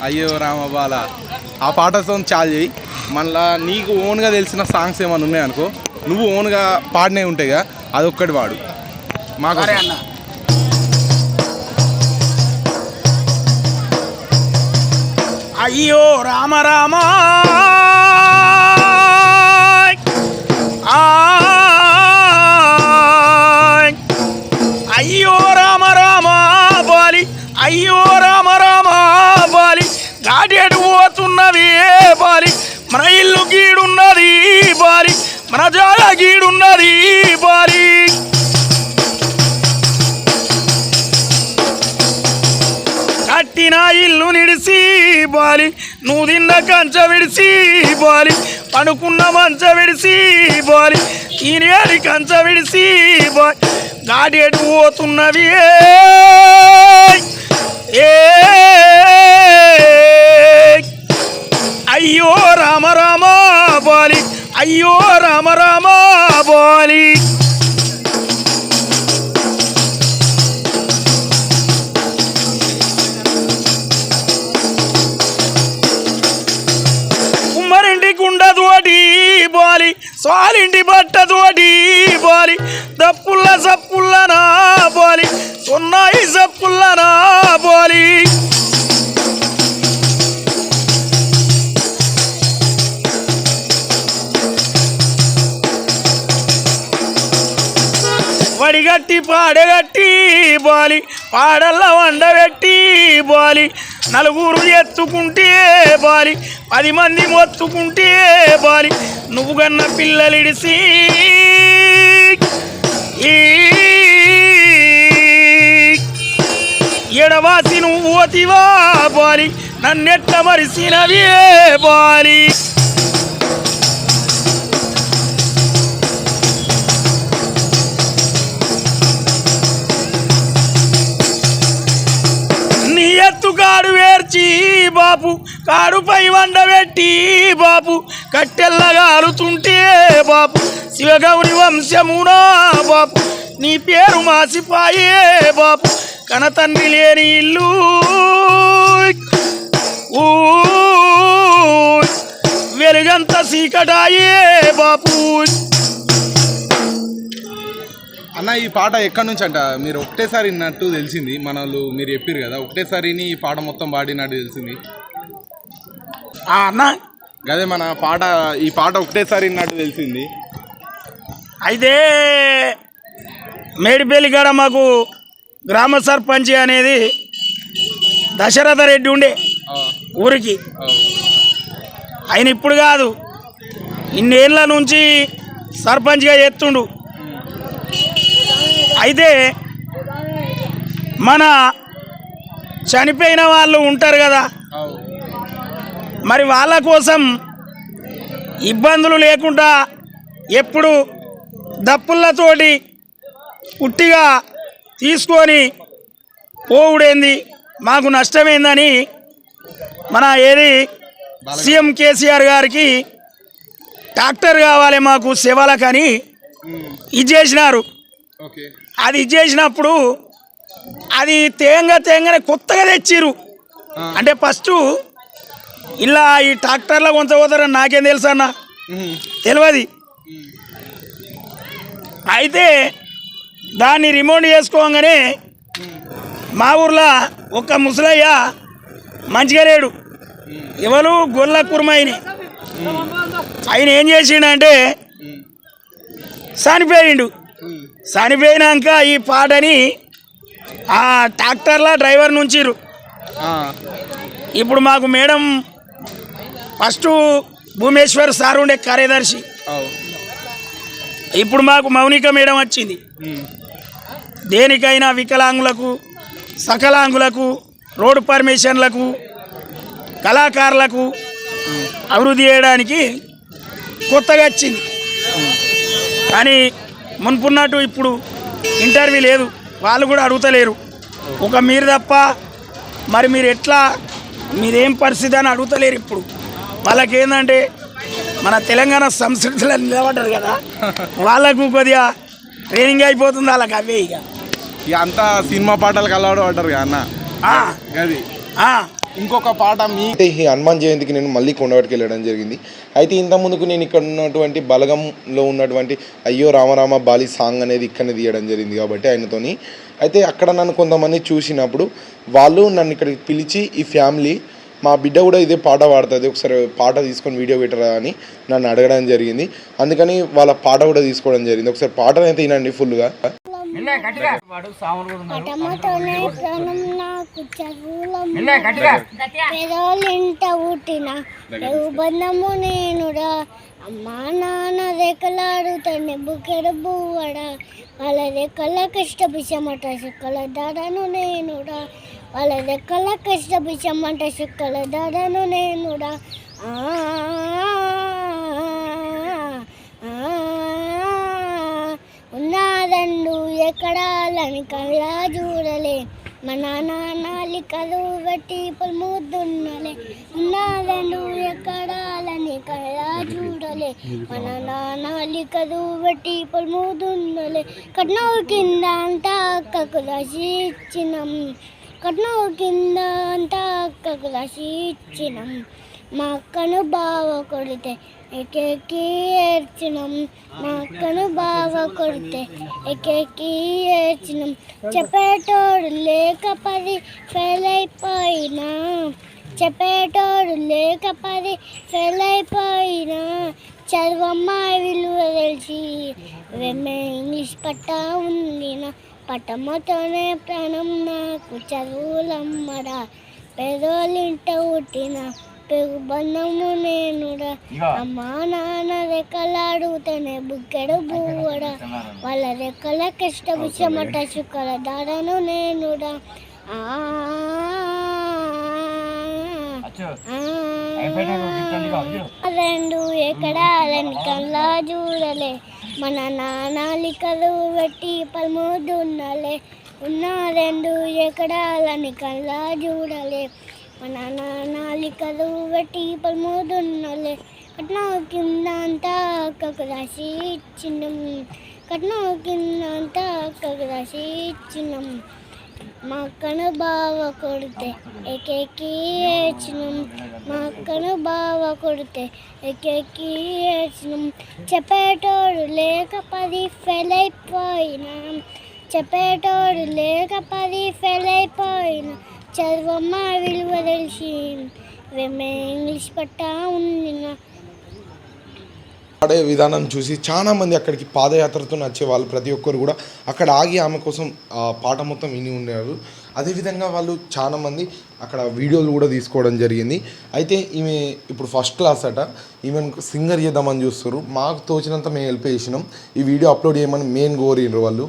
అయ్యో రామబాల ఆ పాటతో చాలా చేయి. మళ్ళా నీకు ఓన్గా తెలిసిన సాంగ్స్ ఏమైనా ఉన్నాయనుకో, నువ్వు ఓన్గా పాడినే ఉంటాయిగా, అదొక్కటి వాడు మాకు. అయ్యో రామ రామ అయ్యో రామ రామ బాలి, అయ్యో రామ రామ బాలి, గాడేడు పోతున్నది బాలి, మన ఇల్లు గీడున్నది బాలి, మన జాగ గీడున్నది బాలి. కట్టిన ఇల్లు నిడిసి బాలి, నువ్వు తిన్న కంచ విడిసి బాలి, పడుకున్న మంచ విడిసి బాలి, ఈనేది కంచ విడిసి బాలి, గాడేడు పోతున్నవి అయ్యో రామ రామ బాలి, అయ్యో రామ రామ బాలి. కుమ్మరింటి కుండతోటి బాలి, సాలింటి బట్టతోటి బాలి, దప్పుల్ల సప్పుల్లనా బాలి, సున్నాయి సప్పుల్లనా బాలి. వడిగట్టి పాడగట్టి బాలి, పాడల్ల వండబెట్టి బాలి, నలుగురు ఎత్తుకుంటే బాలి, 10 మంది మొత్తుకుంటే బాలి, నువ్వు కన్న పిల్లలిడిసి ఎడవాసి నువ్వు అతివా బాలి, నన్నెట్ట మరిసినవే బాలి. నీ ఎత్తుకాడు వేర్చి బాపు, కాడుపై వండబెట్టి బాపు, కట్టెల్లగాలుతుంటే బాపు, శివగౌరి వంశమునా బాపు, నీ పేరు మాసిపాయే బాపు, కనతండ్రి లేని ఇల్లు వెలుగంత చీకటాయే బాపు. అన్న ఈ పాట ఎక్కడి నుంచి అంట మీరు ఒకటేసారి విన్నట్టు తెలిసింది, మనలు మీరు చెప్పారు కదా ఒకటేసారిని ఈ పాట మొత్తం పాడినట్టు తెలిసింది అన్న. అదే మన పాట, ఈ పాట ఒకటేసారి విన్నట్టు తెలిసింది. అయితే మేడిపల్లి కాడ మాకు గ్రామ సర్పంచ్ అనేది దశరథ రెడ్డి ఉండే ఊరికి. ఆయన ఇప్పుడు కాదు, ఇన్నేళ్ళ నుంచి సర్పంచ్గా చేస్తుండు. అయితే మన చనిపోయిన వాళ్ళు ఉంటారు కదా, మరి వాళ్ళ కోసం ఇబ్బందులు లేకుండా ఎప్పుడు దప్పులతోటి పుట్టిగా తీసుకొని పోవుడేంది, మాకు నష్టమైందని మన సీఎం కేసీఆర్ గారికి ట్రాక్టర్ కావాలి మాకు సేవలకని ఇది చేసినారు. అది ఇచ్చేసినప్పుడు అది తేంగానే కొత్తగా తెచ్చిర్రు. అంటే ఫస్ట్ ఇలా ఈ ట్రాక్టర్లో కొంత పోతారని నాకేం తెలుసు అన్న, తెలియదు. అయితే దాన్ని రిమోట్ చేసుకోగానే మా ఊర్లో ఒక ముసలయ్య మంచిగా లేడు, ఎవరు గొల్ల కుర్మాయిని. ఆయన ఏం చేసిండంటే చనిపోయిండు. చనిపోయినాక ఈ పాటని ఆ ట్రాక్టర్లో డ్రైవర్ నుంచిర్రు. ఇప్పుడు మాకు మేడం ఫస్ట్ భూమేశ్వర్ సార్ ఉండే కార్యదర్శి, ఇప్పుడు మాకు మౌనిక మేడం వచ్చింది. దేనికైనా వికలాంగులకు, సకలాంగులకు, రోడ్డు పర్మిషన్లకు, కళాకారులకు అభివృద్ధి చేయడానికి కొత్తగా వచ్చింది. కానీ మునుపున్నట్టు ఇప్పుడు ఇంటర్వ్యూ లేదు, వాళ్ళు కూడా అడుగుతలేరు. ఒక మీరు తప్ప మరి మీరు ఎట్లా, మీరేం పరిస్థితి అని అడుగుతలేరు. ఇప్పుడు వాళ్ళకి ఏంటంటే మన తెలంగాణ సంస్కృతిలో నిలబడ్డారు కదా, వాళ్ళకు కొద్దిగా ట్రైనింగ్ అయిపోతుంది వాళ్ళకి. అవే ఇక అంతా సినిమా పాటలకు అలవాటు పడ్డారు కదా అన్న. అది ఇంకొక పాట మీ ఈ హనుమాన్ జయంతికి నేను మళ్ళీ కొండగట్టుకు వెళ్ళడం జరిగింది. అయితే ఇంత ముందుకు నేను ఇక్కడ ఉన్నటువంటి బలగంలో ఉన్నటువంటి అయ్యో రామరామ బాలి సాంగ్ అనేది ఇక్కడనే తీయడం జరిగింది కాబట్టి ఆయనతోని. అయితే అక్కడ నన్ను కొంతమంది చూసినప్పుడు వాళ్ళు నన్ను ఇక్కడికి పిలిచి ఈ ఫ్యామిలీ మా బిడ్డ కూడా ఇదే పాట పాడుతుంది, ఒకసారి పాట తీసుకొని వీడియో పెట్టరా అని నన్ను అడగడం జరిగింది. అందుకని వాళ్ళ పాట కూడా తీసుకోవడం జరిగింది. ఒకసారి పాటనైతే వినండి ఫుల్గా. పటమతోనే ప్రాణం నాకు చదువులం పెదోలింట పుట్టిన బంధము నేనురా అమ్మా నాన్న రెక్కలాడుతానే బుకెడు బువ్వడా వాళ్ళ రెక్కల కష్టపిచ్చమట సుక్కల దాడను నేనురా వాళ్ళ రెక్కల కష్టపిచ్చమంట సుక్కల దాడను నేనురా ఉన్నాదండు ఎక్కడాలని కళ్ళా చూడలే మన నాలికలు బట్టి ముద్దున్నలే ఉన్నాదండు ఎక్కడాలని కళ్ళా చూడలే మన నాలికలు బట్టి ముద్దున్నలే కట్నం కింద అంతా అక్కకు రాసి ఇచ్చినాం కట్నం కింద అంతా అక్కకు రాసి ఇచ్చినాం మా అక్కను బాగా కొడితే ఎక్కెక్కి ఏడ్చినాం మా అక్కను బాగా కొడితే ఎక్కెక్కి ఏడ్చినాం చెప్పేటోడు లేక 10 ఫెయిల్ అయిపోయినా చెప్పేటోడు లేక 10 ఫెయిల్ అయిపోయినా చదువమ్మాయి విలువ తెలిసి వెమ్మె ఇంగ్లీష్ పట్ట ఉందినా పట్టమ్మతోనే ప్రాణం నాకు చదువులమ్మడా పేదోళ్ళింట పుట్టిన పెగు బంధము నేనురా అమ్మా నాన్న రెక్కలాడుతానే బుక్కెడు బువ్వడా వాళ్ళ రెక్కల కష్టపిచ్చమట చుక్కల దాడను నేనురా రెండు ఎకరాలని కల్లా చూడలే మన నాలికలు పెట్టి పల్ముదున్నలే ఉన్న 2 ఎకరాలని కల్లా చూడలే మన నాలికలు పెట్టి పల్ముదున్నలే కట్నం కింద అంతా అక్కకు రాసి ఇచ్చినాం కట్నం కింద అంతా అక్కకు రాసి ఇచ్చినాం మా అక్కను బాగా కొడితే ఎక్కెక్కి ఏడ్చినాం మా అక్కను బాగా కొడితే ఎక్కెక్కి ఏడ్చినాం చెప్పేటోడు లేక 10 ఫెయిల్ అయిపోయినా చెప్పేటోడు లేక 10 ఫెయిల్ అయిపోయినా చదువమ్మ విలువ తెలిసి వెమ్మె ఇంగ్లీష్ పట్ట ఉందినా పాడే విధానం చూసి చాలామంది అక్కడికి పాదయాత్రతో వచ్చే వాళ్ళు ప్రతి ఒక్కరు కూడా అక్కడ ఆగి ఆమె కోసం ఆ పాట మొత్తం విని ఉన్నారు. అదేవిధంగా వాళ్ళు చాలామంది అక్కడ వీడియోలు కూడా తీసుకోవడం జరిగింది. అయితే ఈమె ఇప్పుడు ఫస్ట్ క్లాస్ అట, ఈమెను సింగర్ చేద్దామని చూస్తారు. మాకు తోచినంత మేము హెల్ప్ చేసినాం. ఈ వీడియో అప్లోడ్ చేయమని మెయిన్ కోరినారు వాళ్ళు.